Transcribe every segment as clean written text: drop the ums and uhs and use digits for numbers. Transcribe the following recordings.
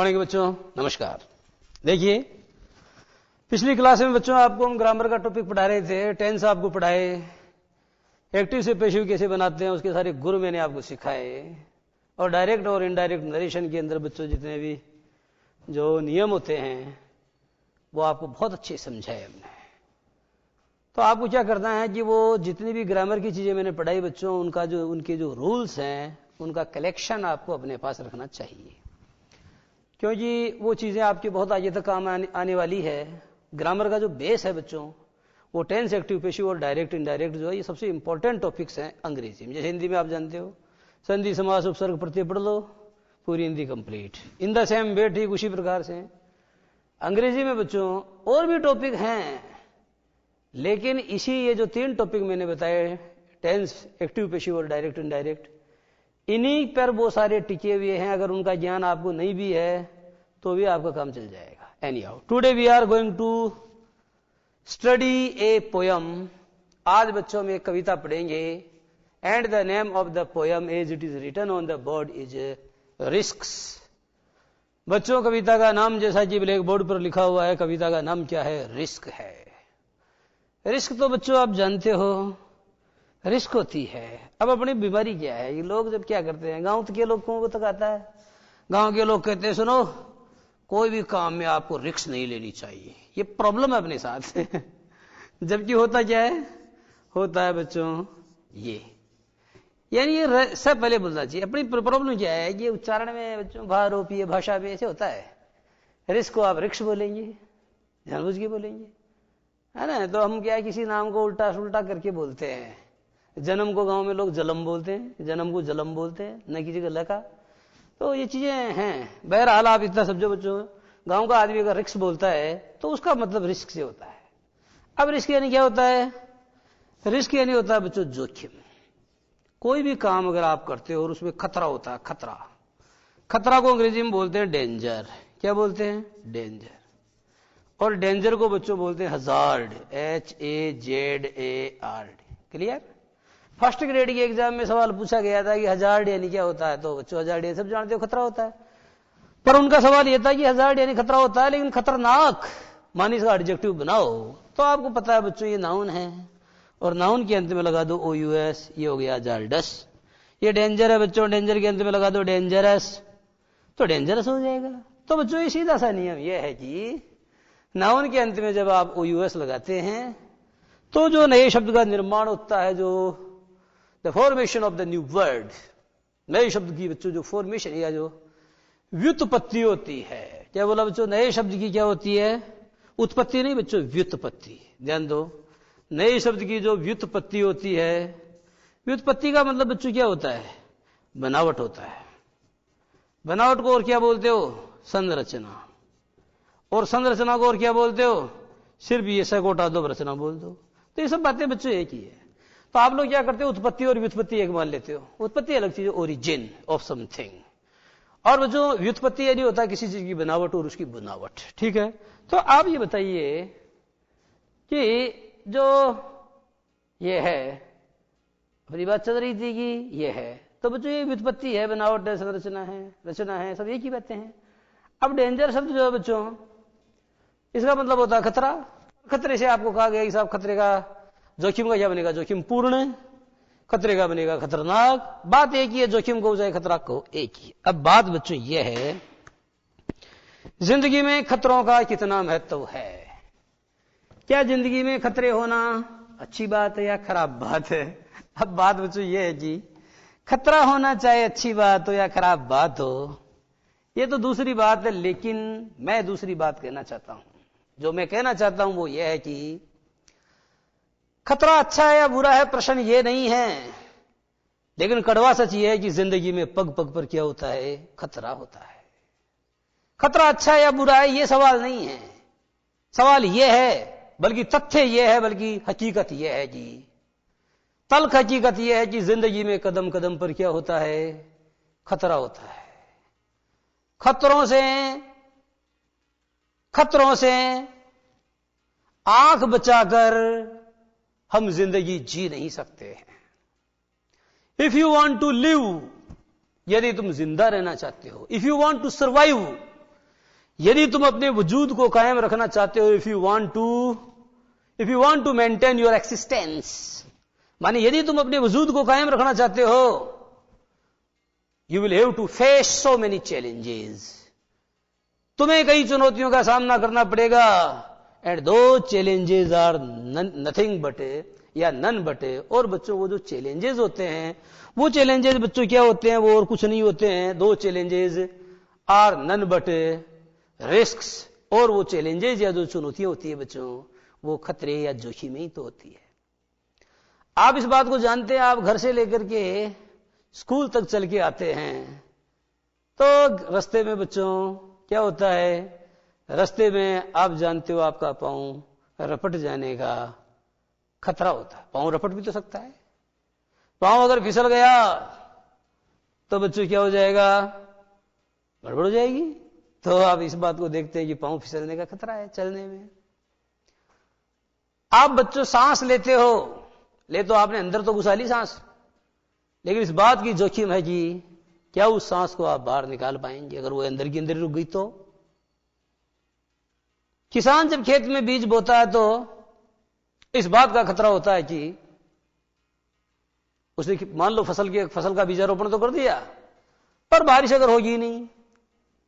Morning बच्चों, नमस्कार। देखिए, पिछली क्लास में बच्चों आपको हम ग्रामर का टॉपिक पढ़ा रहे थे, टेंस आपको पढ़ाए, एक्टिव से पेशिव कैसे बनाते हैं उसके सारे गुर मैंने आपको सिखाए, और डायरेक्ट और इनडायरेक्ट नरेशन के अंदर बच्चों जितने भी जो नियम होते हैं वो आपको बहुत अच्छे समझाए हमने। तो आपको क्या करना है कि वो जितनी भी ग्रामर की चीजें मैंने पढ़ाई बच्चों, उनके जो रूल्स हैं उनका कलेक्शन आपको अपने पास रखना चाहिए, क्योंकि वो चीजें आपके बहुत आगे तक काम आने वाली है। ग्रामर का जो बेस है बच्चों, वो टेंस, एक्टिव, पेशिव और डायरेक्ट इनडायरेक्ट जो है ये सबसे इंपॉर्टेंट टॉपिक्स हैं अंग्रेजी में। जैसे हिंदी में आप जानते हो, संधि समास उपसर्ग प्रत्यय पढ़ लो, पूरी Hindi complete. In the same way ठीक उसी प्रकार से अंग्रेजी में बच्चों और भी टॉपिक हैं, लेकिन ये जो 3 टॉपिक मैंने बताए, टेंस, एक्टिव, पेशिव और डायरेक्ट इनडायरेक्ट, इन्हीं पर वो सारे टिके हुए हैं। अगर उनका ज्ञान आपको नहीं भी है तो भी आपका काम चल जाएगा। Anyhow, today we are going to study a poem. आज बच्चों हम एक कविता पढ़ेंगे, and the name of the poem as it is written on the board is risks. बच्चों, कविता का नाम जैसा कि ब्लैक बोर्ड पर लिखा हुआ है, कविता का नाम क्या है? रिस्क है। रिस्क तो बच्चों आप जानते हो, रिस्क होती है। अब अपनी बीमारी क्या है, ये लोग जब क्या करते हैं, गांव के लोगों को तक आता है, गांव के लोग कहते हैं सुनो, कोई भी काम में आपको रिस्क नहीं लेनी चाहिए, ये प्रॉब्लम है अपने साथ। जबकि होता क्या है, होता है बच्चों ये, यानी ये सब पहले बोलना चाहिए। अपनी प्रॉब्लम क्या है, ये उच्चारण में बच्चों, भारोपीय भाषा में ऐसे होता है। रिस्क को आप रिक्स बोलेंगे, जानबूझ के बोलेंगे, है ना। तो हम क्या है, किसी नाम को उल्टा सुल्टा करके बोलते हैं। जन्म को गांव में लोग जलम बोलते हैं, जन्म को जलम बोलते हैं, न किसी का लका। तो ये चीजें हैं। बहरहाल आप इतना समझो बच्चों, गांव का आदमी अगर रिक्स बोलता है तो उसका मतलब रिस्क से होता है। अब रिस्क यानी क्या होता है? रिस्क यानी होता है बच्चों जोखिम। कोई भी काम अगर आप करते हो और उसमें खतरा होता है, खतरा को अंग्रेजी में बोलते हैं डेंजर। क्या बोलते हैं? डेंजर। और डेंजर को बच्चों बोलते हैं hazard, HAZARD। Clear? First grade के एग्जाम में सवाल पूछा गया था कि हजार्ड यानी क्या होता है, तो बच्चों हजार्ड यानी सब जानते हो खतरा होता है। पर उनका सवाल यह था कि हजार्ड यानी खतरा होता है, लेकिन खतरनाक मानी इसका एडजेक्टिव बनाओ। तो आपको पता है बच्चों ये नाउन है, और नाउन के अंत में लगा दो OUS, ये हो गया हजार्डस। ये डेंजर है बच्चों, डेंजर के अंत में लगा दो डेंजरस, तो डेंजरस हो जाएगा। तो बच्चों ये सीधा सा नियम यह है कि नाउन के अंत में जब आप OUS लगाते हैं तो जो नए शब्द का निर्माण होता है, जो the formation of the new word, नए शब्द की बच्चों जो फॉर्मेशन या जो व्युत्पत्ति होती है। क्या बोला बच्चों? नए शब्द की क्या होती है? उत्पत्ति नहीं बच्चों, व्युत्पत्ति। ध्यान दो, नए शब्द की जो व्युत्पत्ति होती है, व्युत्पत्ति का मतलब बच्चों क्या होता है? बनावट होता है। बनावट को और क्या बोलते हो? संरचना। और संरचना को और क्या बोलते हो? सिर्फ ये सकोटा दो रचना बोल दो। तो ये सब बातें बच्चों एक ही है। तो आप लोग क्या करते हो, उत्पत्ति और व्युत्पत्ति एक मान लेते हो। उत्पत्ति अलग चीज है, ओरिजिन ऑफ समथिंग, और बच्चों व्युत्पत्ति यानी होता है किसी चीज की बनावट और उसकी बनावट। ठीक है? तो आप ये बताइए कि जो ये है, अपनी बात चल रही थी कि ये है, तो बच्चों ये व्युत्पत्ति है, बनावट है, संरचना है, रचना है, सब एक ही बातें हैं। अब डेंजर शब्द जो है बच्चों, इसका मतलब होता है खतरा। खतरे से आपको कहा गया कि साहब खतरे का, जोखिम का क्या बनेगा? जोखिम पूर्ण। खतरे का बनेगा खतरनाक। बात एक ही है, जोखिम को चाहे खतरा को एक ही। अब बात बच्चों यह है, जिंदगी में खतरों का कितना महत्व है? क्या जिंदगी में खतरे होना अच्छी बात है या खराब बात है? अब बात बच्चों यह है कि खतरा होना चाहे अच्छी बात हो या खराब बात हो, ये तो दूसरी बात है। लेकिन मैं दूसरी बात कहना चाहता हूं। जो मैं कहना चाहता हूं वो यह है कि खतरा अच्छा है या बुरा है, प्रश्न ये नहीं है। लेकिन कड़वा सच ये है कि जिंदगी में पग पग पर क्या होता है? खतरा होता है। खतरा अच्छा है या बुरा है, ये सवाल नहीं है। सवाल ये है, बल्कि तथ्य ये है, बल्कि हकीकत ये है कि तल्ख हकीकत ये है कि जिंदगी में कदम कदम पर क्या होता है? खतरा होता है। खतरों से आंख बचाकर हम जिंदगी जी नहीं सकते हैं। If you want to live, यदि तुम जिंदा रहना चाहते हो, if you want to survive, यदि तुम अपने वजूद को कायम रखना चाहते हो, if you want to maintain your existence, माने यदि तुम अपने वजूद को कायम रखना चाहते हो, you will have to face so many challenges, तुम्हें कई चुनौतियों का सामना करना पड़ेगा। And those challenges are nothing but या नन बट, और बच्चों वो जो चैलेंजेस होते हैं, वो चैलेंजेस बच्चों क्या होते हैं, वो और कुछ नहीं होते हैं। Those challenges are none but risks, और वो चैलेंजेस या जो चुनौतियां होती है बच्चों, वो खतरे या जोखिम ही तो होती है। आप इस बात को जानते हैं, आप घर से लेकर के स्कूल तक चल के आते हैं, तो रास्ते में बच्चों क्या होता है, रास्ते में आप जानते हो आपका पांव रपट जाने का खतरा होता है। पांव रपट भी तो सकता है, पांव अगर फिसल गया तो बच्चों क्या हो जाएगा, गड़बड़ हो जाएगी। तो आप इस बात को देखते हैं कि पांव फिसलने का खतरा है चलने में। आप बच्चों सांस लेते हो, ले तो आपने अंदर तो घुसा ली सांस, लेकिन इस बात की जोखिम है कि क्या उस सांस को आप बाहर निकाल पाएंगे अगर वो अंदर की अंदर रुक गई तो। किसान जब खेत में बीज बोता है तो इस बात का खतरा होता है कि उसने मान लो फसल का बीजारोपण तो कर दिया, पर बारिश अगर होगी नहीं,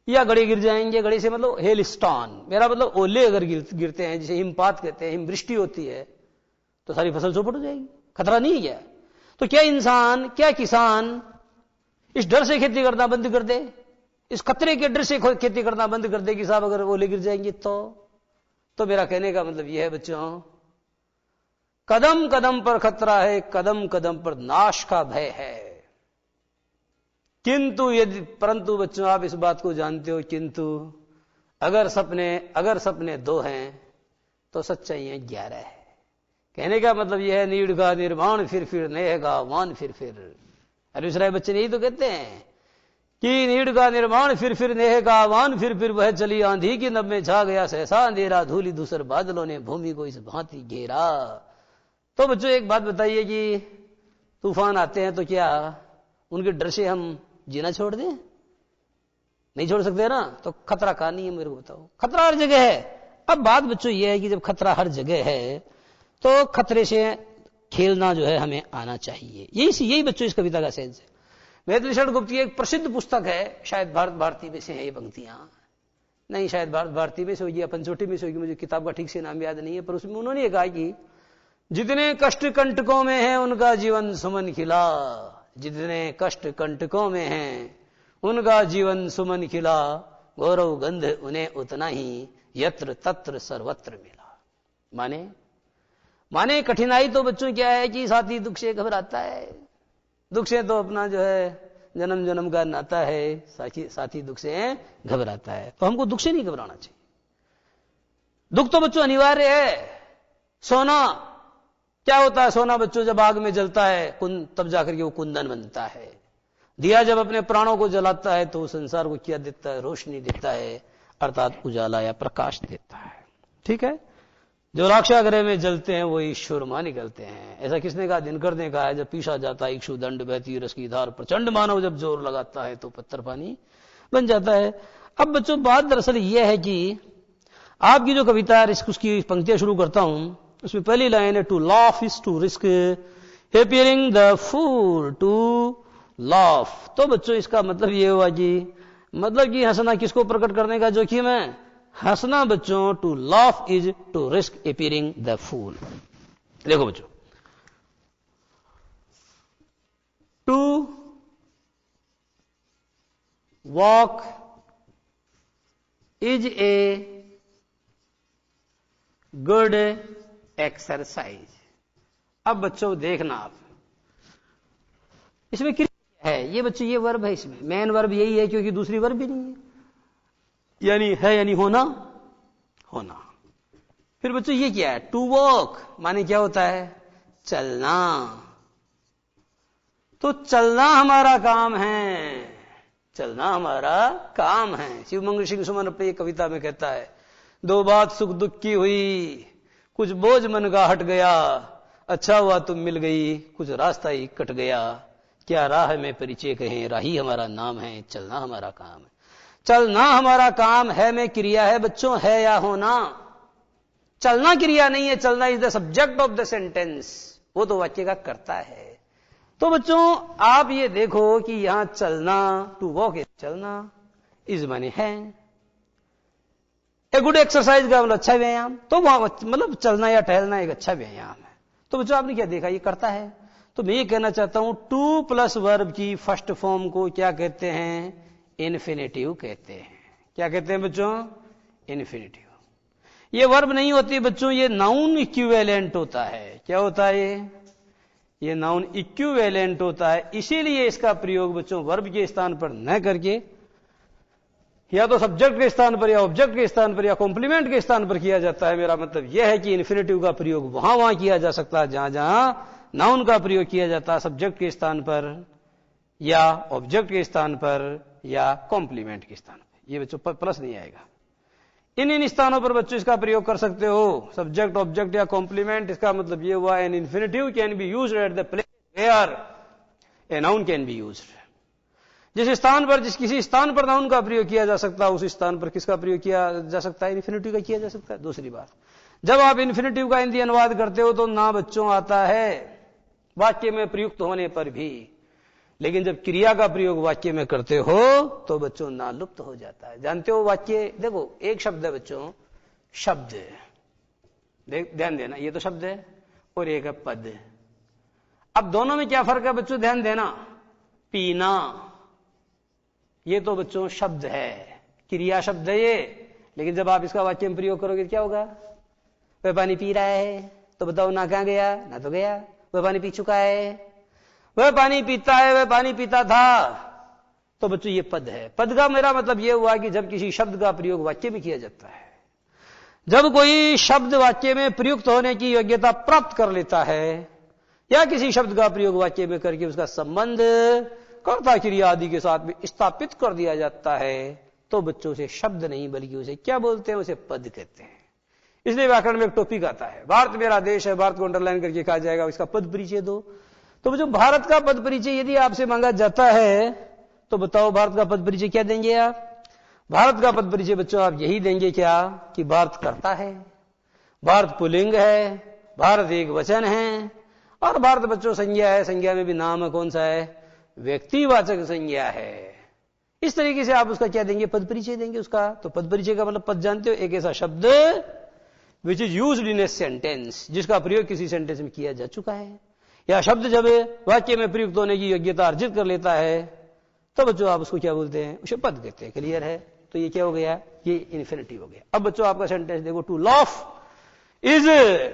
या गड़े गिर जाएंगे, गड़े से मतलब हेल स्टॉन, मेरा मतलब ओले अगर गिरते हैं, जिसे हिमपात कहते हैं, हिमवृष्टि होती है, तो सारी फसल चौपट हो जाएगी। खतरा नहीं है। तो क्या किसान इस डर से खेती करना बंद कर दे, इस खतरे के डर से खेती करना बंद कर दे कि साहब अगर ओले गिर जाएंगे तो मेरा कहने का मतलब यह है बच्चों, कदम कदम पर खतरा है, कदम कदम पर नाश का भय है। परंतु बच्चों आप इस बात को जानते हो, किंतु अगर सपने 2 हैं तो सच्चाइयां 11 है। कहने का मतलब यह है, नीड़ का निर्माण फिर नेह का वान फिर। अरे इसराय बच्चे यही तो कहते हैं कि नीड़ का निर्माण फिर नेह का वान फिर वह चली आंधी की नब में छा गया सहसा अंधेरा, धूली धूसर बादलों ने भूमि को इस भांति घेरा। तो बच्चों एक बात बताइए कि तूफान आते हैं तो क्या उनके डर से हम जीना छोड़ दें? नहीं छोड़ सकते ना। तो खतरा कहां नहीं है, मेरे को बताओ। खतरा हर जगह है। अब बात बच्चों यह है कि जब खतरा हर जगह है तो खतरे से खेलना जो है हमें आना चाहिए। यही बच्चों इस कविता का सेंस है। मैथिली शरण गुप्त की एक प्रसिद्ध पुस्तक है, शायद भारत भारती में से है ये पंक्तियां, नहीं शायद भारत भारती में से होगी या पंचवटी में से होगी, मुझे किताब का ठीक से नाम याद नहीं है, पर उसमें उन्होंने कहा कि जितने कष्ट कंटकों में है उनका जीवन सुमन खिला, जितने कष्ट कंटकों में हैं उनका जीवन सुमन खिला, गौरव गंध उन्हें उतना ही यत्र तत्र सर्वत्र मिला। माने कठिनाई तो बच्चों क्या है कि साथी दुख से घबराता है, दुख से तो अपना जो है जन्म जन्म का नाता है, साथी दुख से घबराता है। तो हमको दुख से नहीं घबराना चाहिए। दुख तो बच्चों अनिवार्य है। सोना क्या होता है, सोना बच्चों जब आग में जलता है तब जाकर के वो कुंदन बनता है। दिया जब अपने प्राणों को जलाता है तो संसार को क्या देता है, रोशनी देता है, अर्थात उजाला या प्रकाश देता है। ठीक है। जो राक्षागृह में जलते हैं वो ईश्वर मां निकलते हैं। ऐसा किसने कहा? दिनकर ने कहा है, जब पीछा जाता है इक्षु दंड बहती रस की धार, प्रचंड मानव जब जोर लगाता है तो पत्थर पानी बन जाता है। अब बच्चों बात दरअसल यह है कि आपकी जो कविता है उसकी पंक्तियां शुरू करता हूं, उसमें पहली लाइन है, to laugh is to risk appearing the fool, to laugh. तो बच्चों इसका मतलब ये हुआ कि हंसना किसको प्रकट करने का जोखिम है? हंसना बच्चों, to laugh is to risk appearing the fool. देखो बच्चों, to walk is a good exercise. अब बच्चों देखना आप, इसमें क्रिया है ये बच्चों, ये वर्ब है, इसमें मेन वर्ब यही है क्योंकि दूसरी वर्ब भी नहीं है, यानी होना। फिर बच्चों ये क्या है? टू वॉक माने क्या होता है? चलना। तो चलना हमारा काम है, चलना हमारा काम है। शिवमंगल सिंह सुमन अपनी कविता में कहता है, दो बात सुख दुख की हुई, कुछ बोझ मन का हट गया, अच्छा हुआ तुम मिल गई, कुछ रास्ता ही कट गया, क्या राह में परिचय कहें, राही हमारा नाम है, चलना हमारा काम है। चलना हमारा काम है में क्रिया है बच्चों, है या होना। चलना क्रिया नहीं है, चलना is the subject of the sentence, वो तो वाक्य का करता है। तो बच्चों आप ये देखो कि यहां चलना, टू वॉक इज चलना, इज माने है। ए गुड एक्सरसाइज का मतलब अच्छा व्यायाम, तो वहां मतलब चलना या टहलना एक अच्छा व्यायाम है। तो बच्चों आपने क्या देखा, ये करता है। तो मैं ये कहना चाहता हूं टू प्लस वर्ब की फर्स्ट फॉर्म को क्या कहते हैं, इन्फिनेटिव कहते हैं। क्या कहते हैं बच्चों, इन्फिनेटिव। ये वर्ब नहीं होती बच्चों, ये नाउन इक्विवेलेंट होता है। क्या होता है ये नाउन इक्विवेलेंट होता है। इसीलिए इसका प्रयोग बच्चों वर्ब के स्थान पर न करके या तो सब्जेक्ट के स्थान पर या ऑब्जेक्ट के स्थान पर या कॉम्प्लीमेंट के स्थान पर किया जाता है। मेरा मतलब यह है कि इन्फिनेटिव का प्रयोग वहां वहां किया जा सकता है जहां जहां नाउन का प्रयोग किया जाता है, सब्जेक्ट के स्थान पर या ऑब्जेक्ट के स्थान पर या कॉम्प्लीमेंट के स्थान पर। ये बच्चों प्लस नहीं आएगा। इन स्थानों पर बच्चों इसका प्रयोग कर सकते हो, सब्जेक्ट ऑब्जेक्ट या कॉम्प्लीमेंट। इसका मतलब ये हुआ an infinitive can be used at the place where a noun can be used. जिस स्थान पर, जिस किसी स्थान पर नाउन का प्रयोग किया जा सकता है, उस स्थान पर किसका प्रयोग किया जा सकता है, इन्फिनेटिव का किया जा सकता है। दूसरी बात, जब आप इन्फिनेटिव का हिंदी अनुवाद करते हो तो ना बच्चों आता है वाक्य में प्रयुक्त होने पर भी, लेकिन जब क्रिया का प्रयोग वाक्य में करते हो तो बच्चों ना लुप्त हो जाता है। जानते हो वाक्य, देखो एक शब्द है बच्चों, शब्द, ध्यान देना, ये तो शब्द है, और एक है पद। अब दोनों में क्या फर्क है बच्चों, ध्यान देना। पीना ये तो बच्चों शब्द है, क्रिया शब्द है ये, लेकिन जब आप इसका वाक्य में प्रयोग करोगे क्या होगा, वह पानी पी रहा है, तो बताओ ना कहां गया, ना तो गया, वह पानी पी चुका है। वह पानी पीता है, वह पानी पीता था, तो बच्चों ये पद है। पद का मेरा मतलब यह हुआ कि जब किसी शब्द का प्रयोग वाक्य में किया जाता है, जब कोई शब्द वाक्य में प्रयुक्त होने की योग्यता प्राप्त कर लेता है या किसी शब्द का प्रयोग वाक्य में करके उसका संबंध कर्ता क्रिया आदि के साथ में स्थापित कर दिया जाता है, तो बच्चों उसे शब्द नहीं बल्कि उसे क्या बोलते हैं, उसे पद कहते हैं। इसलिए व्याकरण में एक टॉपिक आता है, भारत मेरा देश है, भारत को अंडरलाइन करके कहा जाएगा इसका पद परिचय दो। तो बच्चों भारत का पद परिचय यदि आपसे मांगा जाता है तो बताओ भारत का पद परिचय क्या देंगे आप। भारत का पद परिचय बच्चों आप यही देंगे क्या कि भारत करता है, भारत पुल्लिंग है, भारत एक वचन है, और भारत बच्चों संज्ञा है। संज्ञा में भी नाम है, कौन सा है, व्यक्तिवाचक संज्ञा है। इस तरीके से आप उसका क्या देंगे, पद परिचय देंगे उसका। तो पद परिचय का मतलब पद जानते हो, एक ऐसा शब्द which is used in a sentence, जिसका प्रयोग किसी सेंटेंस में किया जा चुका है, या शब्द जब वाक्य में प्रयुक्त होने की योग्यता अर्जित कर लेता है तो बच्चों आप उसको क्या बोलते हैं, उसे पद कहते हैं। क्लियर है। तो ये क्या हो गया, ये इन्फिनिटिव हो गया। अब बच्चों आपका सेंटेंस देखो, to laugh is,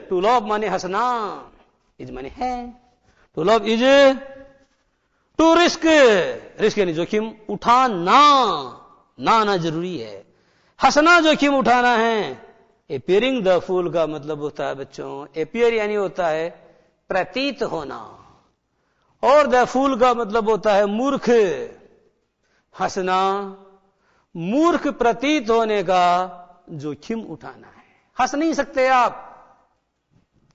to laugh माने हंसना, इज माने है, to laugh is to risk, risk यानी जोखिम उठाना, ना जरूरी है, हंसना जोखिम उठाना है। एपियरिंग द फूल का मतलब होता है बच्चों, एपियर यानी होता है प्रतीत होना, और द फूल का मतलब होता है मूर्ख। हंसना मूर्ख प्रतीत होने का जोखिम उठाना है। हंस नहीं सकते आप,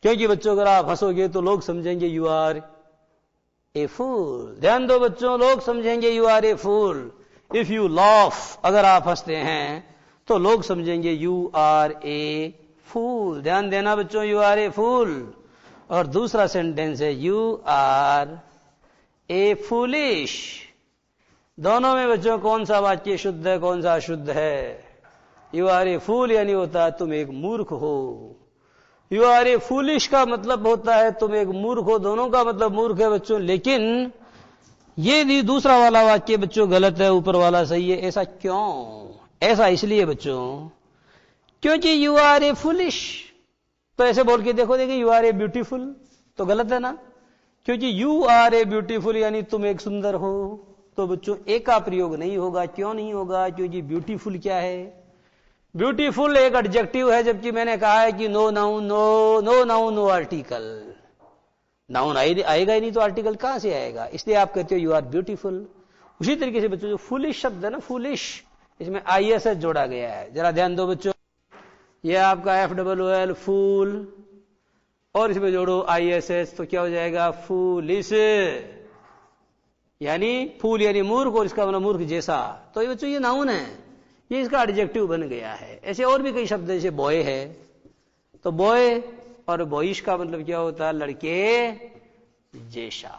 क्योंकि बच्चों अगर आप हंसोगे तो लोग समझेंगे यू आर ए फूल। ध्यान दो बच्चों, लोग समझेंगे you are a fool. If you laugh, अगर आप हंसते हैं तो लोग समझेंगे यू आर ए फूल। ध्यान देना बच्चों, यू आर ए फूल। और दूसरा सेंटेंस है यू आर ए फूलिश। दोनों में बच्चों कौन सा वाक्य शुद्ध है, कौन सा अशुद्ध है। यू आर ए फूल यानी होता है तुम एक मूर्ख हो, यू आर ए फूलिश का मतलब होता है तुम एक मूर्ख हो। दोनों का मतलब मूर्ख है बच्चों, लेकिन ये दूसरा वाला वाक्य बच्चों गलत है, ऊपर वाला सही है। ऐसा क्यों, ऐसा इसलिए बच्चों क्योंकि यू आर ए फूलिश, तो ऐसे बोल के देखो, देखिए यू आर ए ब्यूटीफुल, तो गलत है ना, क्योंकि यू आर ए ब्यूटीफुल यानी तुम एक सुंदर हो। तो बच्चों ए का प्रयोग नहीं होगा। क्यों नहीं होगा, क्योंकि ब्यूटीफुल क्या है, ब्यूटीफुल एक एडजेक्टिव है, जबकि मैंने कहा है कि no noun, no noun no article. Noun आएगा ही नहीं तो आर्टिकल कहां से आएगा, इसलिए आप कहते हो यू आर ब्यूटीफुल। उसी तरीके से बच्चों जो फुलिश शब्द है ना, फुलिश, इसमें ISS जोड़ा गया है। जरा ध्यान दो बच्चों, यह आपका FOOL फूल, और इसमें जोड़ो ISS, तो क्या हो जाएगा, फूलिश, यानी फूल यानी मूर्ख, और इसका मतलब मूर्ख जैसा। तो ये बच्चों ये नाउन है। ये इसका एडजेक्टिव बन गया है। ऐसे और भी कई शब्द जैसे बॉय है, तो बॉय और बॉइश का मतलब क्या होता है? लड़के जैसा।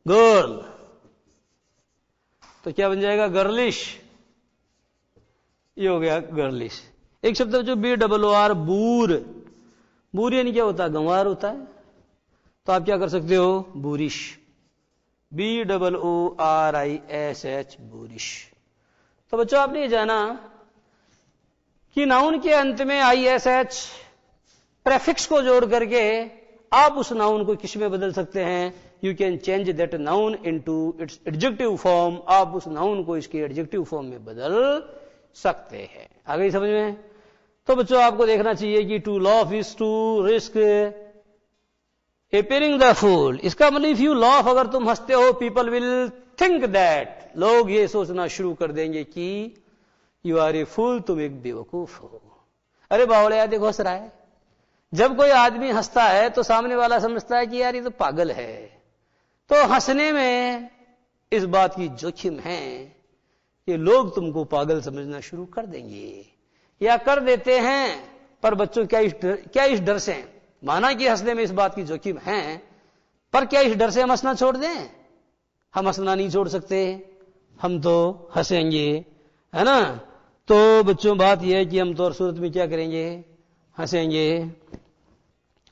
गर्ल तो क्या बन जाएगा? गर्लिश। ये हो गया गर्लिश। एक शब्द जो BOOR, बूर। बूर यानी क्या होता है? गंवार होता है। तो आप क्या कर सकते हो? बूरिश। BOORISH, बूरिश। तो बच्चों आपने ये जाना कि नाउन के अंत में ISH प्रेफिक्स को जोड़ करके आप उस नाउन को किस में बदल सकते हैं? You can change that noun into its adjective form. आप उस नाउन को इसके एडजेक्टिव फॉर्म में बदल सकते हैं। आ गई समझ में? तो बच्चों आपको देखना चाहिए कि to laugh is to risk appearing the fool. इसका मतलब इफ यू लाफ, अगर तुम हंसते हो, पीपल विल थिंक दैट, लोग ये सोचना शुरू कर देंगे कि यू आर ए फूल, तुम एक बेवकूफ हो। अरे बावड़िया देखो हंस रहा है। जब कोई आदमी हंसता है तो सामने वाला समझता है कि यार ये तो पागल है। तो हंसने में इस बात की जोखिम है कि लोग तुमको पागल समझना शुरू कर देंगे या कर देते हैं। पर बच्चों क्या इस डर से, माना कि हंसने में इस बात की जोखिम है, पर क्या इस डर से हम हंसना छोड़ दें? हम हंसना नहीं छोड़ सकते, हम तो हंसेंगे, है ना। तो बच्चों बात यह है कि हम तो और सूरत में क्या करेंगे? हंसेंगे,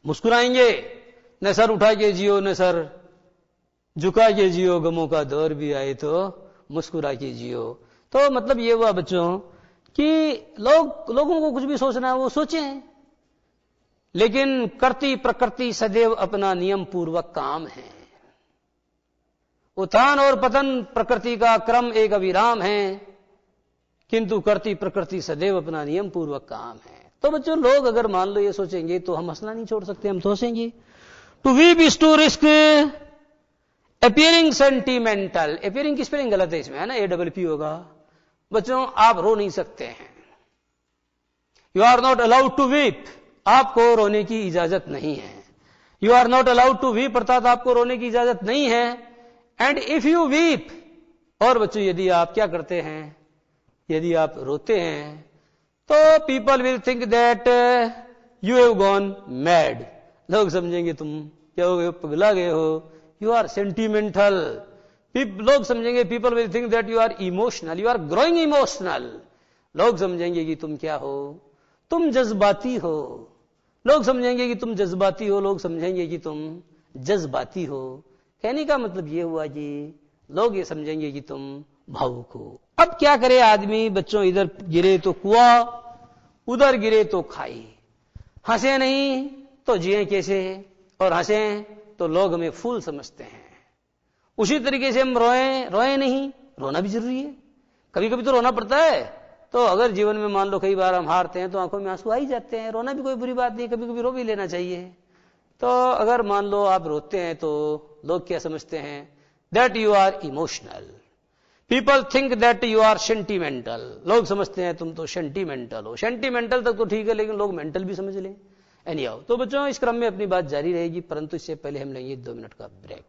मुस्कुराएंगे। न सर उठा के जियो, न सर झुका के जियो, गमों का दौर भी आए तो मुस्कुरा के जियो। तो मतलब ये हुआ बच्चों कि लोगों को कुछ भी सोचना है वो सोचें, लेकिन करती प्रकृति सदैव अपना नियम पूर्वक काम है। उत्थान और पतन प्रकृति का क्रम एक अविराम है, किंतु करती प्रकृति सदैव अपना नियम पूर्वक काम है। तो बच्चों लोग अगर मान लो ये सोचेंगे तो हम हंसना नहीं छोड़ सकते, हम तो हंसेंगे। To weep is to risk appearing sentimental. Appearing की स्पेलिंग गलत है इसमें, है ना, APP होगा। बच्चों आप रो नहीं सकते हैं। You are not allowed to weep, आपको रोने की इजाजत नहीं है। You are not allowed to weep अर्थात आपको रोने की इजाजत नहीं है। एंड इफ यू वीप, और बच्चों यदि आप क्या करते हैं? यदि आप रोते हैं तो people will think that you have gone mad. लोग समझेंगे तुम क्या हो गए? पगला गए हो। You are sentimental. लोग समझेंगे, people will think that you are emotional, you are growing emotional. लोग समझेंगे कि तुम क्या हो? तुम जज्बाती हो। लोग समझेंगे कि तुम जज्बाती हो, लोग समझेंगे कि तुम जज्बाती हो। कहने का मतलब ये हुआ कि लोग ये समझेंगे कि तुम भावुक हो। अब क्या करे आदमी? बच्चों इधर गिरे तो कुआं, उधर गिरे तो खाई। हंसे नहीं तो जिए कैसे? और हंसे तो लोग हमें फूल समझते हैं। उसी तरीके से हम रोए नहीं, रोना भी जरूरी है। कभी कभी तो रोना पड़ता है। तो अगर जीवन में मान लो कई बार हम हारते हैं तो आंखों में आंसू आ ही जाते हैं, रोना भी कोई बुरी बात नहीं, कभी कभी रो भी लेना चाहिए। तो अगर मान लो आप रोते हैं तो लोग क्या समझते हैं? That you are emotional. People think that you are sentimental. लोग समझते हैं तुम तो सेंटिमेंटल हो। सेंटिमेंटल तक तो ठीक है, लेकिन लोग मेंटल भी समझ लें। एनी हाउ, तो बच्चों इस क्रम में अपनी बात जारी रहेगी, परंतु इससे पहले हम लेंगे 2 मिनट का ब्रेक।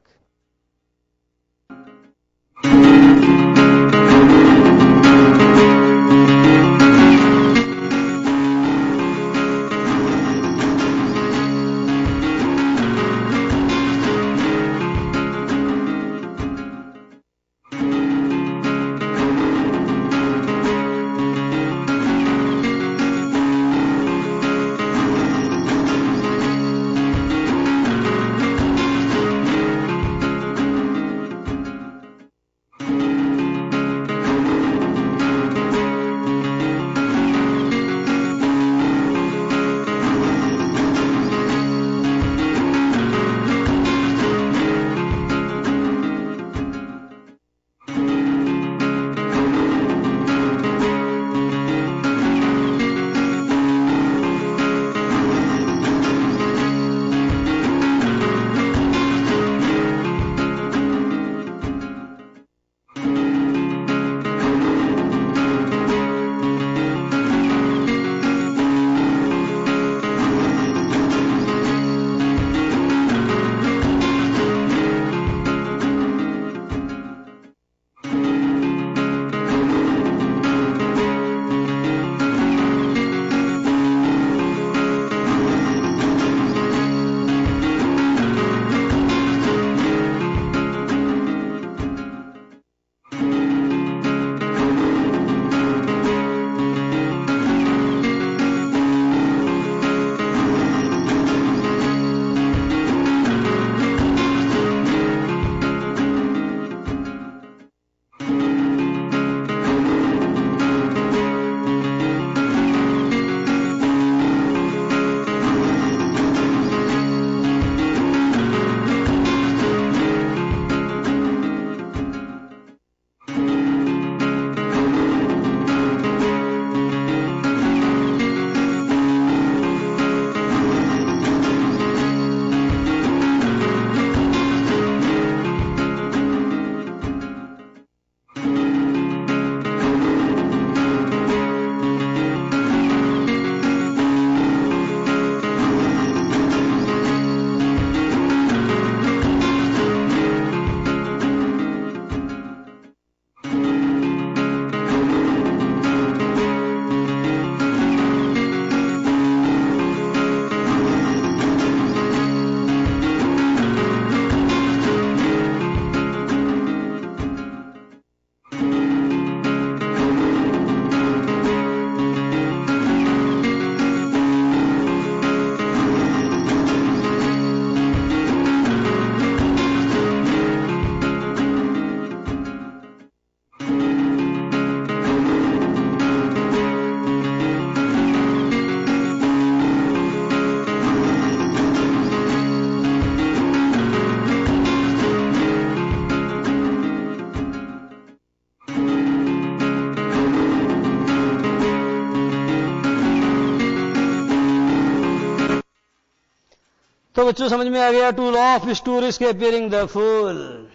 तो बच्चों समझ में आ गया, to laugh is to risk appearing the fool,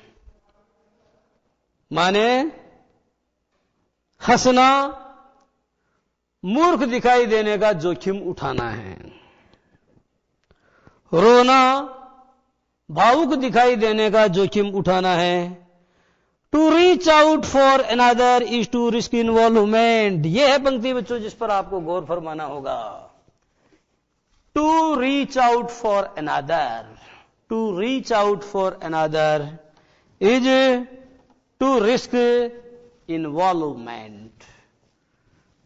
माने हंसना मूर्ख दिखाई देने का जोखिम उठाना है, रोना भावुक दिखाई देने का जोखिम उठाना है। To reach out for another is to risk involvement. यह है पंक्ति बच्चों जिस पर आपको गौर फरमाना होगा। To reach out for another, to reach out for another is to risk involvement.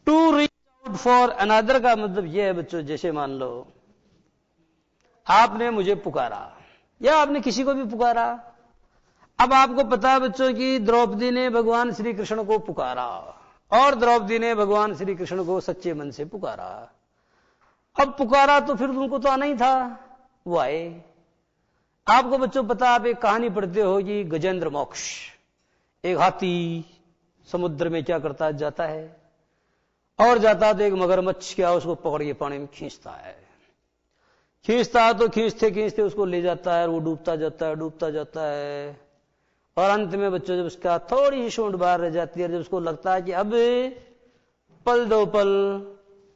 To reach out for another का मतलब यह है बच्चों, जैसे मान लो आपने मुझे पुकारा या आपने किसी को भी पुकारा। अब आपको पता है बच्चों कि द्रौपदी ने भगवान श्री कृष्ण को पुकारा और द्रौपदी ने भगवान श्री कृष्ण को सच्चे मन से पुकारा। अब पुकारा तो फिर उनको तो आना ही था, वो आए। आपको बच्चों पता, आप एक कहानी पढ़ते हो कि गजेंद्र मोक्ष, एक हाथी समुद्र में क्या करता जाता है और जाता तो एक मगरमच्छ क्या उसको पकड़ के पानी में खींचता है। खींचता तो खींचते खींचते उसको ले जाता है और वो डूबता जाता है, डूबता जाता है। और अंत में बच्चों जब उसका थोड़ी सी सूंड बाहर रह जाती है, जब उसको लगता है कि अब पल दो पल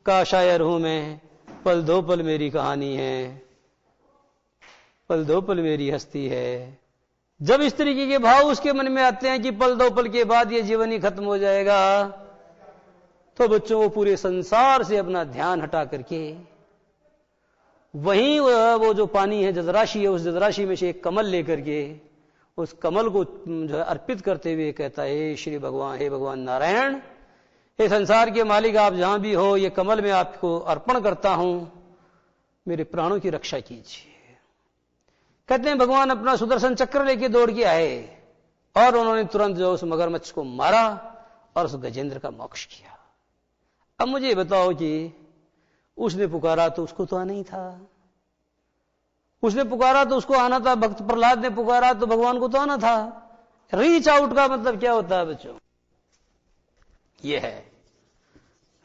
का शायर हूं मैं, पल दो पल मेरी कहानी है, पल दो पल मेरी हस्ती है, जब इस तरीके के भाव उसके मन में आते हैं कि पल दो पल के बाद ये जीवन ही खत्म हो जाएगा, तो बच्चों वो पूरे संसार से अपना ध्यान हटा करके वहीं वो जो पानी है, जलराशि है, उस जलराशि में से एक कमल लेकर के उस कमल को जो है अर्पित करते हुए कहता है, हे भगवान नारायण, हे संसार के मालिक, आप जहां भी हो, ये कमल मैं आपको अर्पण करता हूं, मेरे प्राणों की रक्षा कीजिए। कहते हैं भगवान अपना सुदर्शन चक्र लेके दौड़ के आए और उन्होंने तुरंत जो उस मगरमच्छ को मारा और उस गजेंद्र का मोक्ष किया। अब मुझे बताओ कि उसने पुकारा तो उसको तो आना ही था, उसने पुकारा तो उसको आना था, भक्त प्रहलाद ने पुकारा तो भगवान को तो आना था। रीच आउट का मतलब क्या होता है बच्चों? यह है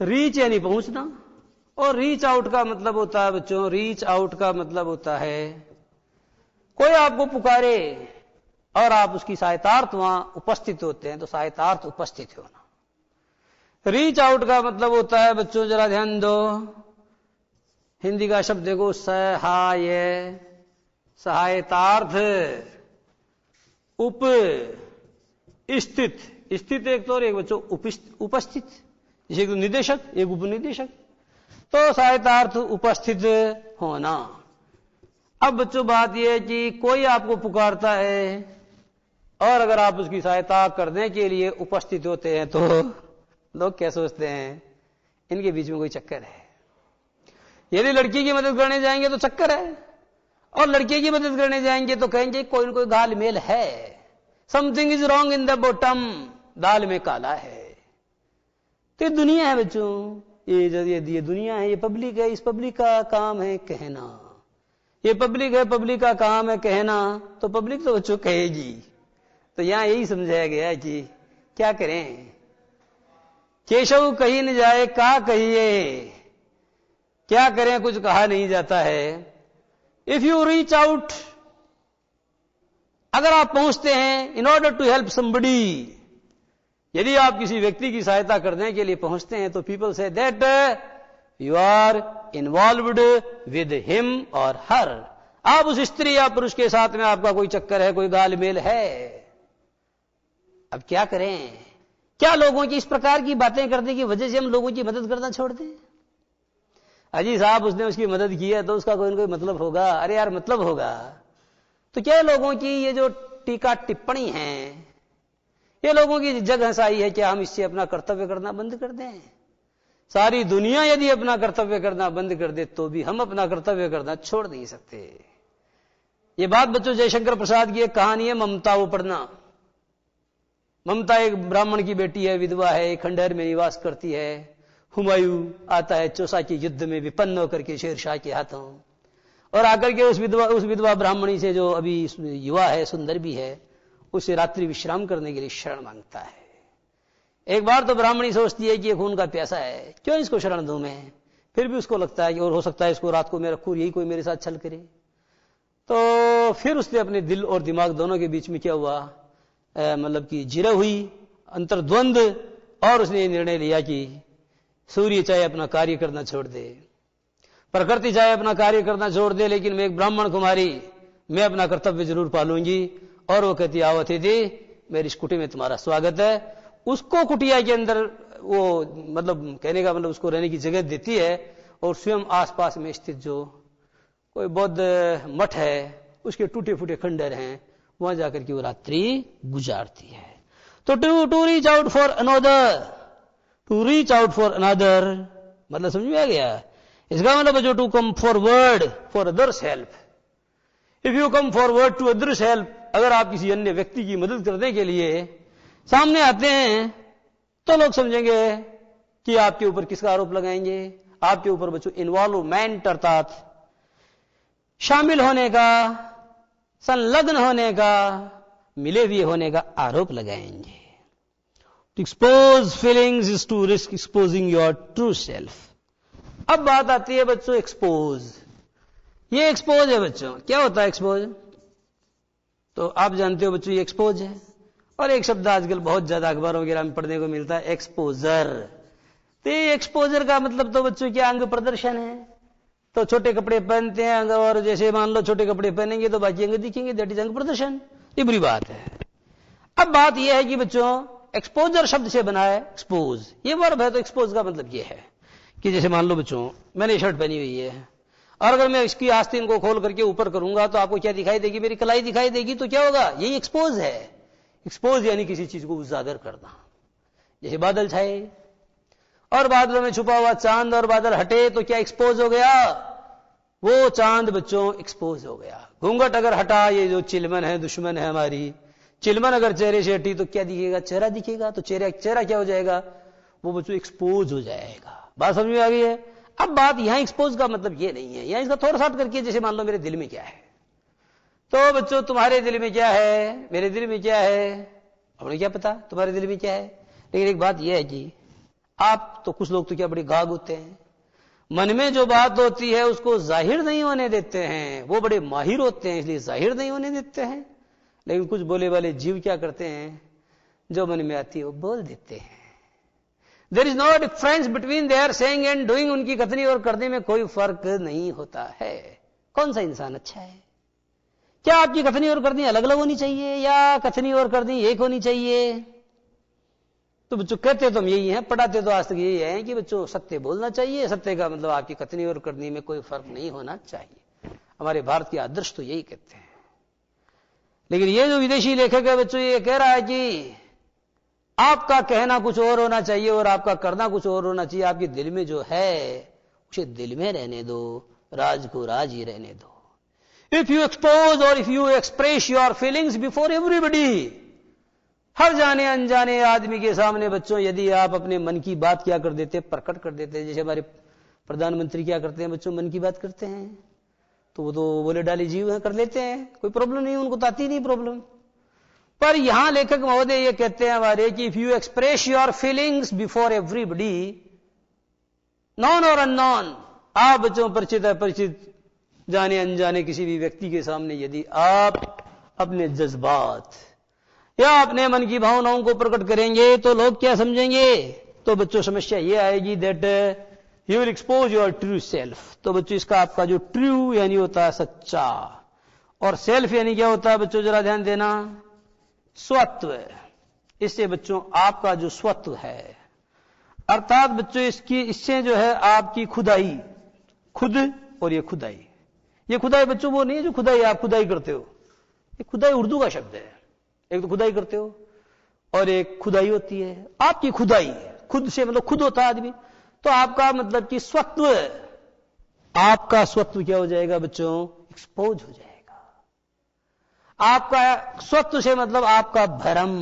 रीच यानी पहुंचना, और रीच आउट का मतलब होता है बच्चों, रीच आउट का मतलब होता है कोई आपको पुकारे और आप उसकी सहायतार्थ वहां उपस्थित होते हैं, तो सहायतार्थ उपस्थित होना। रीच आउट का मतलब होता है बच्चों, जरा ध्यान दो, हिंदी का शब्द देखो, सहायतार्थ उपस्थित, स्थित एक तो और एक बच्चों उपस्थित, जैसे एक निदेशक एक उपनिदेशक, तो सहायतार्थ उपस्थित होना। अब बच्चों बात यह है कि कोई आपको पुकारता है और अगर आप उसकी सहायता करने के लिए उपस्थित होते हैं तो लोग क्या सोचते हैं, इनके बीच में कोई चक्कर है। यदि लड़की की मदद करने जाएंगे तो चक्कर है, और लड़के की मदद करने जाएंगे तो कहेंगे कोई न कोई गाल मेल है, something is wrong in the bottom, दाल में काला है। तो ये दुनिया है बच्चों, ये दुनिया है, ये पब्लिक है, इस पब्लिक का काम है कहना, ये पब्लिक है, पब्लिक का काम है कहना, तो पब्लिक तो बच्चों कहेगी। तो यहां यही समझाया गया है कि क्या करें, केशव कहीं न जाए का कहिए, क्या करें कुछ कहा नहीं जाता है। इफ यू रीच आउट, अगर आप पहुंचते हैं, in order to help somebody, यदि आप किसी व्यक्ति की सहायता करने के लिए पहुंचते हैं, तो people say that you are involved with him और हर, आप उस स्त्री या पुरुष के साथ में आपका कोई चक्कर है, कोई गालमेल है। अब क्या करें, क्या लोगों की इस प्रकार की बातें करने की वजह से हम लोगों की मदद करना छोड़ दें? अजी साहब उसने उसकी मदद की है तो उसका कोई ना कोई मतलब होगा, अरे यार मतलब होगा। तो क्या लोगों की ये जो टीका टिप्पणी है, ये लोगों की जग हंसाई है, क्या हम इससे अपना कर्तव्य करना बंद कर दें? सारी दुनिया यदि अपना कर्तव्य करना बंद कर दे तो भी हम अपना कर्तव्य करना छोड़ नहीं सकते। ये बात बच्चों जयशंकर प्रसाद की एक कहानी है, ममता, वो पढ़ना। ममता एक ब्राह्मण की बेटी है, विधवा है, खंडहर में निवास करती है। हुमायूं आता है चौसा के युद्ध में विपन्न होकर के शेरशाह के हाथों, और आकर के उस विधवा ब्राह्मणी से, जो अभी युवा है, सुंदर भी है, उसे रात्रि विश्राम करने के लिए शरण मांगता है। एक बार तो ब्राह्मणी सोचती है कि ये खून का प्यासा है, क्यों इसको शरण दूं मैं, फिर भी उसको लगता है कि और हो सकता है इसको रात को मैं रखूं, यही कोई मेरे साथ छल करे। तो फिर उसने अपने दिल और दिमाग दोनों के बीच में क्या हुआ, मतलब कि जिरह हुई, अंतर्द्वंद, और उसने ये निर्णय लिया कि सूर्य चाहे अपना कार्य करना छोड़ दे, प्रकृति चाहे अपना कार्य करना छोड़ दे, लेकिन मैं एक ब्राह्मण कुमारी, मैं अपना कर्तव्य जरूर पालूंगी। और वो कहती, आओ अतिथि, मेरी इस कुटी में तुम्हारा स्वागत है। उसको कुटिया के अंदर वो, मतलब कहने का मतलब उसको रहने की जगह देती है, और स्वयं आसपास में स्थित जो कोई बौद्ध मठ है, उसके टूटे फूटे खंडर हैं, वहां जाकर के वो रात्रि गुजारती है। तो to reach out for another, to reach out for another मतलब समझ में आ गया। इसका मतलब है जो to come forward for others help, if you come forward to others help, अगर आप किसी अन्य व्यक्ति की मदद करने के लिए सामने आते हैं, तो लोग समझेंगे कि आपके ऊपर किसका आरोप लगाएंगे, आपके ऊपर बच्चों इन्वॉल्वमेंट अर्थात शामिल होने का, संलग्न होने का, मिले हुए होने का आरोप लगाएंगे। To expose feelings is to risk exposing your true self. अब बात आती है बच्चों एक्सपोज। ये एक्सपोज है बच्चों, क्या होता है एक्सपोज? तो आप जानते हो बच्चों ये एक्सपोज है, और एक शब्द आजकल बहुत ज्यादा अखबारों वगैरह में पढ़ने को मिलता है, एक्सपोजर। तो ये एक्सपोजर का मतलब तो बच्चों क्या, अंग प्रदर्शन है। तो छोटे कपड़े पहनते हैं अंग, और जैसे मान लो छोटे कपड़े पहनेंगे तो बाकी अंग दिखेंगे, दैट इज अंग प्रदर्शन। ये बुरी बात है। अब बात यह है कि बच्चों एक्सपोजर शब्द से बना है एक्सपोज, ये वर्ब है, तो एक्सपोज का मतलब ये है कि जैसे मान लो बच्चों मैंने शर्ट पहनी हुई है, और अगर मैं इसकी आस्तीन को खोल करके ऊपर करूंगा तो आपको क्या दिखाई देगी, मेरी कलाई दिखाई देगी। तो क्या होगा, यही एक्सपोज है। एक्सपोज यानी किसी चीज को उजागर करना। जैसे बादल छाए और बादलों में छुपा हुआ चांद और बादल हटे तो क्या एक्सपोज हो गया, वो चांद बच्चों एक्सपोज हो गया। घूंघट अगर हटा, ये जो चिलमन है, दुश्मन है हमारी, चिलमन अगर चेहरे से हटी तो क्या दिखेगा, चेहरा दिखेगा। तो चेहरा क्या हो जाएगा, वो बच्चों एक्सपोज हो जाएगा। बात समझ में आ गई है। अब बात यहां एक्सपोज का मतलब ये नहीं है, यहां इसका थोड़ा सा करके जैसे मान लो मेरे दिल में क्या है, तो बच्चों तुम्हारे दिल में क्या है, मेरे दिल में क्या है, हमें क्या पता तुम्हारे दिल में क्या है। लेकिन एक बात यह है कि आप तो कुछ लोग तो क्या बड़े गाग होते हैं, मन में जो बात होती है उसको जाहिर नहीं होने देते हैं, वो बड़े माहिर होते हैं इसलिए जाहिर नहीं होने देते हैं। लेकिन कुछ बोले वाले जीव क्या करते हैं, जो मन में आती है वो बोल देते हैं। There is no difference between their saying and doing, उनकी कथनी और करने में कोई फर्क नहीं होता है। कौन सा इंसान अच्छा है, क्या आपकी कथनी और करनी अलग अलग होनी चाहिए या कथनी और करनी एक होनी चाहिए? तो बच्चों कहते तो हम यही हैं, पढ़ाते तो आज तक यही है कि बच्चों सत्य बोलना चाहिए, सत्य का मतलब आपकी कथनी और करनी में कोई फर्क नहीं होना चाहिए। हमारे भारत के आदर्श तो यही कहते हैं। लेकिन ये जो विदेशी लेखक है बच्चों, ये कह रहा है कि आपका कहना कुछ और होना चाहिए और आपका करना कुछ और होना चाहिए। आपके दिल में जो है उसे दिल में रहने दो, राज को राज ही रहने दो। If you expose or if you express your feelings before everybody, हर जाने अनजाने आदमी के सामने बच्चों यदि आप अपने मन की बात क्या कर देते, प्रकट कर देते, जैसे हमारे प्रधानमंत्री क्या करते हैं बच्चों, मन की बात करते हैं, तो वो तो बोले डाली जीव है, कर लेते हैं, कोई प्रॉब्लम नहीं, उनको तो आती नहीं प्रॉब्लम। पर यहां लेखक महोदय ये कहते हैं हमारे कि if you express your feelings before everybody, non और अननॉन, आप बच्चों परिचित अपरिचित जाने अनजाने किसी भी व्यक्ति के सामने यदि आप अपने जज्बात या अपने मन की भावनाओं को प्रकट करेंगे तो लोग क्या समझेंगे? तो बच्चों समस्या ये आएगी that you will expose your true self. तो बच्चों इसका आपका जो ट्रू यानी होता है सच्चा, और सेल्फ यानी क्या होता है बच्चों, जरा ध्यान देना, स्वत्व। इससे बच्चों आपका जो स्वत्व है, अर्थात बच्चों इससे जो है आपकी खुदाई, खुद और ये खुदाई, ये खुदाई बच्चों वो नहीं है जो खुदाई आप खुदाई करते हो, ये खुदाई उर्दू का शब्द है। एक तो खुदाई करते हो और एक खुदाई होती है। आपकी खुदाई, खुद से मतलब खुद होता है आदमी, तो आपका मतलब कि स्वत्व, आपका स्वत्व क्या हो जाएगा बच्चों, एक्सपोज हो जाएगा। आपका स्वत्व से मतलब आपका भरम,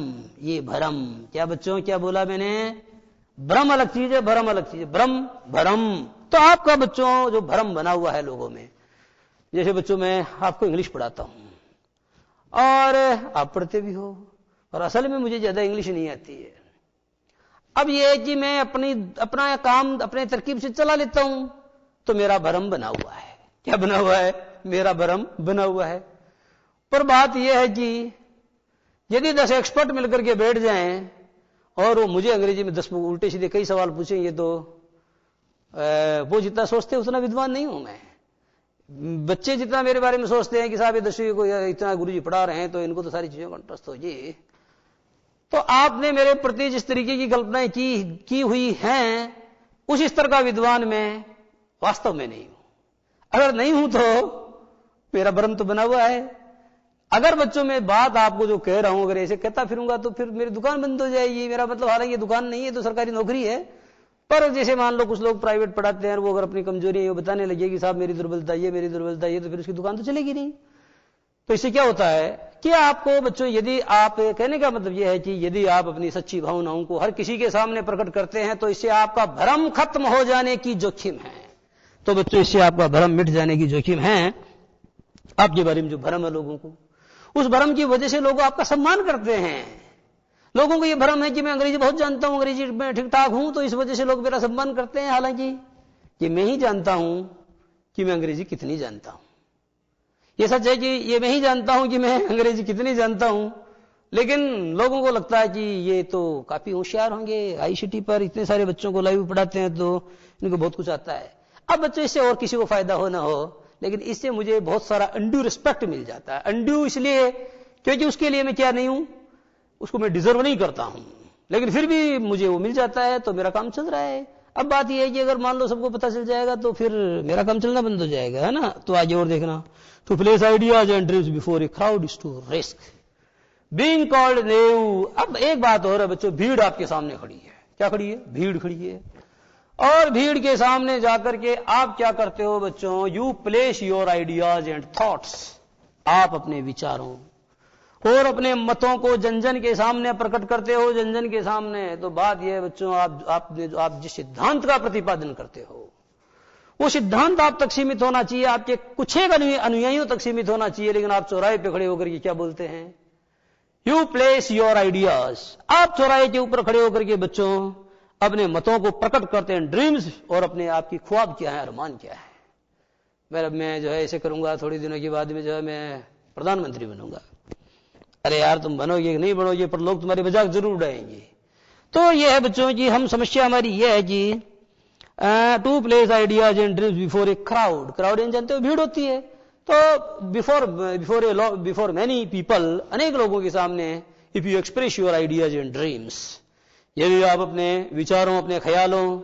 ये भरम क्या बच्चों, क्या बोला मैंने, भ्रम अलग चीज है, भरम अलग चीज है, भ्रम भरम। तो आपका बच्चों जो भरम बना हुआ है लोगों में, जैसे बच्चों मैं आपको इंग्लिश पढ़ाता हूं और आप पढ़ते भी हो, और असल में मुझे ज्यादा इंग्लिश नहीं आती है। अब यह है कि मैं अपना काम अपने तरकीब से चला लेता हूं, तो मेरा भरम बना हुआ है। क्या बना हुआ है? मेरा भ्रम बना हुआ है। पर बात यह है कि यदि 10 एक्सपर्ट मिलकर के बैठ जाएं और वो मुझे अंग्रेजी में 10 उल्टे सीधे कई सवाल पूछेंगे तो वो जितना सोचते हैं उतना विद्वान नहीं हूं मैं। बच्चे जितना मेरे बारे में सोचते हैं कि साहब ये 10वीं को इतना गुरुजी पढ़ा रहे हैं तो इनको तो सारी चीजों का इंटरेस्ट हो जी। तो आपने मेरे प्रति जिस तरीके की कल्पनाएं की हुई हैं उस स्तर का विद्वान मैं वास्तव में नहीं हूं। अगर नहीं हूं तो मेरा भ्रम तो बना हुआ है। अगर बच्चों में बात आपको जो कह रहा हूं अगर ऐसे कहता फिरूंगा तो फिर मेरी दुकान बंद हो जाएगी। मेरा मतलब हालांकि दुकान नहीं है तो सरकारी नौकरी है, पर जैसे मान लो कुछ लोग प्राइवेट पढ़ाते हैं वो अगर अपनी कमजोरी है वो बताने लगे कि साहब मेरी दुर्बलता ये मेरी दुर्बलता ये, तो फिर उसकी दुकान तो चलेगी नहीं। तो इससे क्या होता है कि आपको बच्चों यदि आप कहने का मतलब यह है कि यदि आप अपनी सच्ची भावनाओं को हर किसी के सामने प्रकट करते हैं तो इससे आपका भ्रम खत्म हो जाने की जोखिम है। तो बच्चों इससे आपका भ्रम मिट जाने की जोखिम है। आपके बारे में जो भ्रम है लोगों को, उस भ्रम की वजह से लोग आपका सम्मान करते हैं। लोगों को यह भ्रम है कि मैं अंग्रेजी बहुत जानता हूं, अंग्रेजी में ठीक ठाक हूं, तो इस वजह से लोग मेरा सम्मान करते हैं। हालांकि ये मैं ही जानता हूं कि मैं अंग्रेजी कितनी जानता हूं। ये सच है कि ये मैं ही जानता हूं कि मैं अंग्रेजी कितनी जानता हूं, लेकिन लोगों को लगता है कि ये तो काफी होशियार होंगे, आईसीटी पर इतने सारे बच्चों को लाइव पढ़ाते हैं तो इनको बहुत कुछ आता है। अब बच्चों इससे और किसी को फायदा हो ना हो, लेकिन इससे मुझे बहुत सारा अनड्यू रिस्पेक्ट मिल जाता है। अनड्यू इसलिए क्योंकि उसके लिए मैं क्या नहीं हूं, उसको मैं डिजर्व नहीं करता हूं, लेकिन फिर भी मुझे वो मिल जाता है तो मेरा काम चल रहा है। अब बात यह है कि अगर मान लो सबको पता चल जाएगा तो फिर मेरा काम चलना बंद हो जाएगा, है ना। तो आगे और देखना, to place ideas and dreams before a crowd is to risk being called naive. अब एक बात और है बच्चों, भीड़ आपके सामने खड़ी है। क्या खड़ी है? भीड़ खड़ी है। और भीड़ के सामने जाकर के आप क्या करते हो बच्चों? You place your ideas and thoughts. आप अपने विचारों और अपने मतों को जन जन के सामने प्रकट करते हो, जन जन के सामने। तो बात यह है बच्चों, आप जिस सिद्धांत का प्रतिपादन करते हो वो सिद्धांत आप तक सीमित होना चाहिए, आपके कुछ एक अनुयायियों तक सीमित होना चाहिए। लेकिन आप चौराहे पे खड़े होकर के क्या बोलते हैं? You place your ideas. आप चौराहे के ऊपर खड़े होकर के बच्चों अपने मतों को प्रकट करते हैं। ड्रीम्स, और अपने आपकी ख्वाब क्या है, अरमान क्या है। मैं जो है ऐसे करूंगा, थोड़ी दिनों के बाद में जो है मैं प्रधानमंत्री बनूंगा। अरे यार तुम बनोगे कि नहीं बनोगे, पर लोग तुम्हारे मजाक जरूर उड़ाएंगे। तो यह है बच्चों की हम समस्या हमारी यह है कि to place ideas and dreams before a crowd. Crowd जानते हो भीड़ होती है। तो बिफोर मैनी पीपल, अनेक लोगों के सामने, if you express your ideas and dreams, यदि आप अपने विचारों, अपने ख्यालों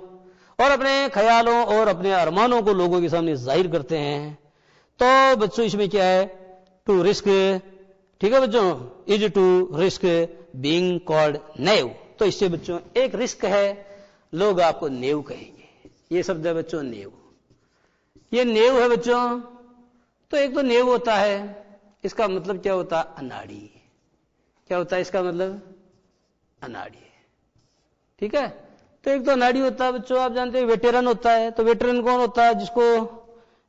और अपने अरमानों को लोगों के सामने जाहिर करते हैं, तो बच्चों इसमें क्या है? टू रिस्क, ठीक है बच्चों, is to risk being called naive. तो इससे बच्चों एक रिस्क है, लोग आपको नेव कहेंगे। ये शब्द है बच्चों नेव। ये नेव है बच्चों। तो एक तो नेव होता है, इसका मतलब क्या होता है? अनाड़ी। क्या होता है इसका मतलब? अनाड़ी। ठीक है। तो एक तो अनाड़ी होता है बच्चों, आप जानते हैं। वेटेरन होता है। तो वेटेरन कौन होता है?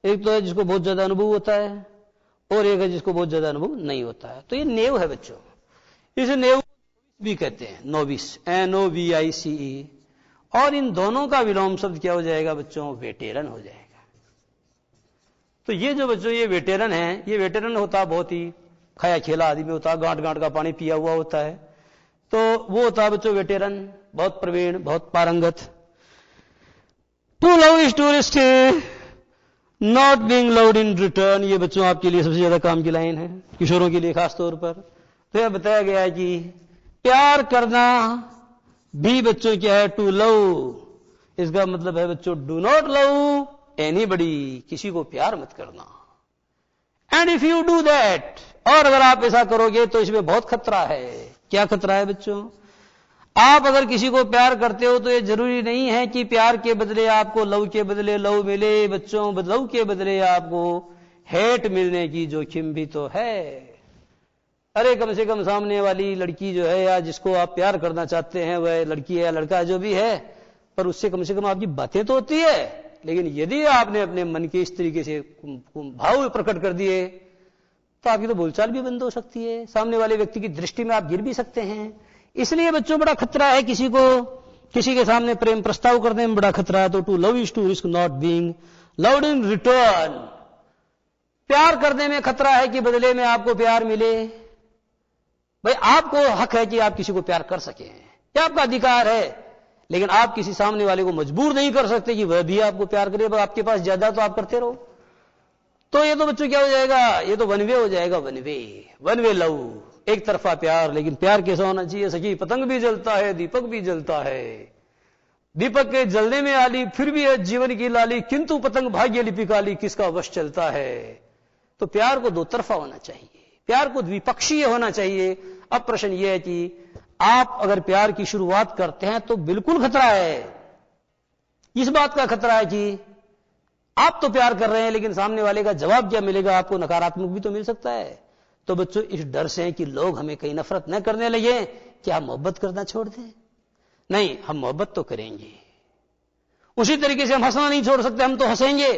एक तो है जिसको बहुत ज्यादा अनुभव होता है, और एक है जिसको बहुत ज्यादा अनुभव नहीं होता है। तो ये नेव है बच्चों। इसे नेव भी कहते हैं, नोविस, NOVICE। और इन दोनों का विलोम शब्द क्या हो जाएगा बच्चों? वेटेरन हो जाएगा। तो ये जो बच्चों ये वेटेरन है, ये वेटेरन होता है बहुत ही खाया खेला आदमी होता है, गांठ गांठ का पानी पिया हुआ होता है। तो वो होता है बच्चों वेटेरन, बहुत प्रवीण, बहुत पारंगत। To love is to risk not being loved in return. ये बच्चों आपके लिए सबसे ज्यादा काम की लाइन है, किशोरों के लिए खास तौर पर। तो यह बताया गया है कि प्यार करना भी बच्चों क्या है? To love. इसका मतलब है बच्चों डू नॉट लव एनीबडी। किसी को प्यार मत करना। And if you do that, और अगर आप ऐसा करोगे तो इसमें बहुत खतरा है। क्या खतरा है बच्चों? आप अगर किसी को प्यार करते हो तो ये जरूरी नहीं है कि प्यार के बदले आपको लव के बदले लव मिले बच्चों। लव के बदले आपको हेट मिलने की जोखिम भी तो है। अरे कम से कम सामने वाली लड़की जो है या जिसको आप प्यार करना चाहते हैं, वह लड़की है या लड़का जो भी है, पर उससे कम से कम आपकी बातें तो होती है। लेकिन यदि आपने अपने मन के इस तरीके से भाव प्रकट कर दिए तो आपकी तो बोलचाल भी बंद हो सकती है। सामने वाले व्यक्ति की दृष्टि में आप गिर भी सकते हैं। इसलिए बच्चों बड़ा खतरा है किसी के सामने प्रेम प्रस्ताव करने में बड़ा खतरा है। तो to love is to risk not being loved in return. प्यार करने में खतरा है कि बदले में आपको प्यार मिले। भाई आपको हक है कि आप किसी को प्यार कर सकें, यह आपका अधिकार है, लेकिन आप किसी सामने वाले को मजबूर नहीं कर सकते कि वह भी आपको प्यार करे। आपके पास ज्यादा तो आप करते रहो, तो ये तो बच्चों क्या हो जाएगा, ये तो वन वे हो जाएगा, वन वे लव, एक तरफा प्यार। लेकिन प्यार कैसा होना चाहिए, सखी पतंग भी जलता है दीपक भी जलता है, दीपक के जलने में आली फिर भी है जीवन की लाली, किंतु पतंग भाग्य लिपिकाली किसका वश चलता है। तो प्यार को दो तरफा होना चाहिए, प्यार को द्विपक्षीय होना चाहिए। अब प्रश्न यह है कि आप अगर प्यार की शुरुआत करते हैं तो बिल्कुल खतरा है, इस बात का खतरा है कि आप तो प्यार कर रहे हैं लेकिन सामने वाले का जवाब क्या मिलेगा, आपको नकारात्मक भी तो मिल सकता है। तो बच्चों इस डर से कि लोग हमें कहीं नफरत न करने लगे, क्या हम मोहब्बत करना छोड़ दें? नहीं, हम मोहब्बत तो करेंगे। उसी तरीके से हम हंसना नहीं छोड़ सकते, हम तो हंसेंगे,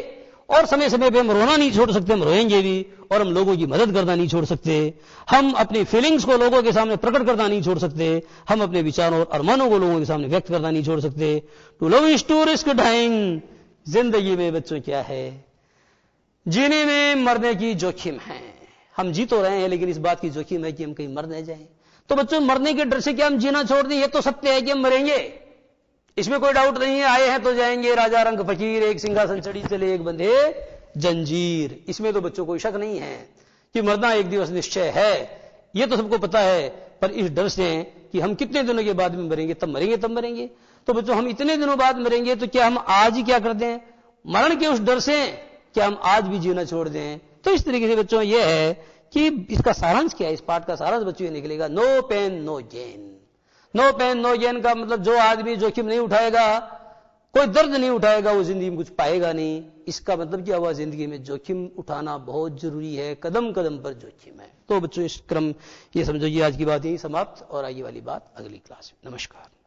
और समय समय पे हम रोना नहीं छोड़ सकते, हम रोएंगे भी, और हम लोगों की मदद करना नहीं छोड़ सकते, हम अपनी फीलिंग्स को लोगों के सामने प्रकट करना नहीं छोड़ सकते, हम अपने विचारों और अरमानों को लोगों के सामने व्यक्त करना नहीं छोड़ सकते। To love is to risk dying. जिंदगी में बच्चों क्या है, जीने में मरने की जोखिम है। हम जी तो रहे हैं लेकिन इस बात की जोखिम है कि हम कहीं मर न जाएं। तो बच्चों मरने के डर से क्या हम जीना छोड़ दें? ये तो सत्य है कि हम मरेंगे, इसमें कोई डाउट नहीं है। आए हैं तो जाएंगे, राजा रंग फकीर, एक सिंहासन चढ़ी चले एक बंधे जंजीर। इसमें तो बच्चों कोई शक नहीं है कि मरना एक दिवस निश्चय है, ये तो सबको पता है। पर इस डर से कि हम कितने दिनों के बाद में मरेंगे, तब मरेंगे तब मरेंगे, तो बच्चों हम इतने दिनों बाद मरेंगे, तो क्या हम आज ही क्या कर दें? मरण के उस डर से क्या हम आज भी जीना छोड़ दें? तो इस तरीके से बच्चों यह है कि इसका सारांश क्या है, इस पाठ का सारांश बच्चों ये निकलेगा, no pain no gain. No pain no gain का मतलब जो आदमी जोखिम नहीं उठाएगा, कोई दर्द नहीं उठाएगा, वो जिंदगी में कुछ पाएगा नहीं। इसका मतलब क्या हुआ, जिंदगी में जोखिम उठाना बहुत जरूरी है, कदम कदम पर जोखिम है। तो बच्चों इस क्रम ये समझो, ये आज की बात यही समाप्त, और आगे वाली बात अगली क्लास में। नमस्कार।